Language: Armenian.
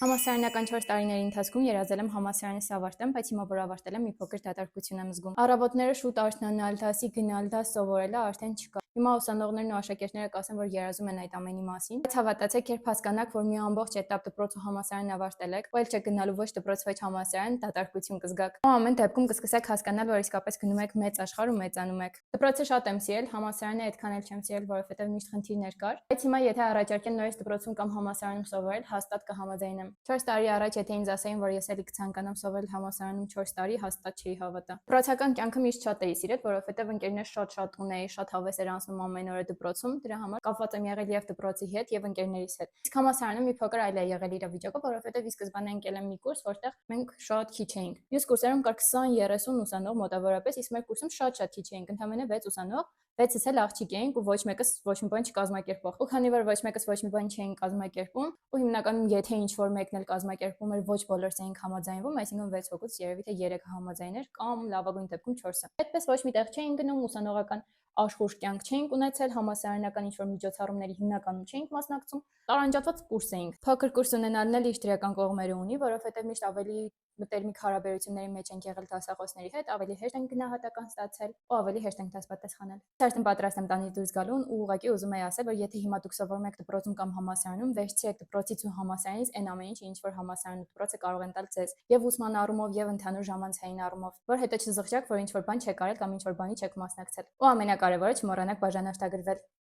Համալսարանական 4 տարիների ընթացքում երազել եմ համալսարանս ավարտեմ, բայց հիմա որ ավարտել եմ, մի փոքր դատարկություն եմ զգում։ Առավոտները շուտ արթնանալ, դասի գնալ, դաս սովորելը արդեն չկա։ Հիմա ուսանողներն ու աշակերտները կասեն, որ երազում են այդ ամենի մասին։ Բայց հավատացեք, երբ հասկանաք, որ մի ամբողջ էտապ դպրոցը համալսարանն ավարտել եք, ու չէ գնալու ոչ դպրոց, ոչ համալսարան, դատարկություն կզգաք։ Ու ամեն դեպքում կսկսեք հասկանալ, որ իսկապես գնում եք մեծ աշխարհ ու մեծանում եք։ Դպրոցը շատ եմ սիրել, համալսարանը այդքան էլ չեմ սիրել, որովհետև միշտ խնդիրներ կար։ Բայց հիմա եթե առաջարկեն նորից դպրոցում կամ համալսարանում սովորել, հաստատ կհամաձայնեմ։ 4 տարի առաջ եթե ինձ ասեին, որ ես էլի կցանկանամ սովորել համալսարանում 4 տարի, հաստատ չէի հավատա։ Դպրոցական կյանքը միշտ շատ էի սիրել, որովհետև ընկերներ շատ ունեի, շատ հավես էր անցնում ամեն օրը դպրոցում, դրա համար կապված եմ եղել եւ դպրոցի հետ եւ ընկերներիս հետ։ Իսկ համալսարանը մի փոքր այլ է եղել իրավիճակը, որովհետև ի սկզբանե ընկել եմ մի կուրս, որտեղ մենք շատ քիչ էինք։ Մյուս կուրսերում կար 20-30 ուսանող մոտավորապես, իսկ մեր կուրսում շատ քիչ էինք, ընդամենը 6 ուսանող, 6-ից էլ աղջիկ էինք ու ոչ մեկս ոչ մի բան չկազմակերպող։ Ու քանի որ ոչ մեկս ոչ մի բան չէին կազմակերպում, ու հիմնականում եթե ինչ որ մեկն էլ կազմակերպում էր, ոչ բոլորս էինք համաձայնվում, այսինքն 6 հոգուց երևի թե 3-ը համաձայներ կամ լավագույն դեպքում 4-ը։ Այդպես ոչ մի տեղ չէինք գնում, ուսանողական աշխուժ կյանք չէինք ունեցել, համալսարանական ինչ-որ միջոցառումների հիմնականում չէինք մասնակցում, տարանջատված կուրս էինք։ Փոքր կուրս ունենալն էլ իր դրական կողմերը ունի, որովհետև միշտ ավելի մտերմիկ հարաբերությունների մեջ ենք եղել դասախոսների հետ, ավելի հեշտ ենք գնահատական ստացել ու ավելի հեշտ ենք դաս պատասխանել։ Արդեն պատրաստ եմ տանից դուրս գալուն ու ուղղակի ուզում եի ասել, որ եթե հիմա դուք սովորում եք դպրոցում կամ համալսարանում, վերցրեք դպրոցից ու համալսարանից այն ամեն ինչ, ինչ որ համալսարանը դպրոցը կարող են տալ ձեզ, եւ ուսման առումով եւ ընդհանուր ժամանցային առումով, որ հետո չզղջաք, որ ինչ որ բան չեք արել կամ ինչ որ բանի չեք մասնակցել։ Ու ամենակարևորը չմոռանաք բաժանորդագրվել։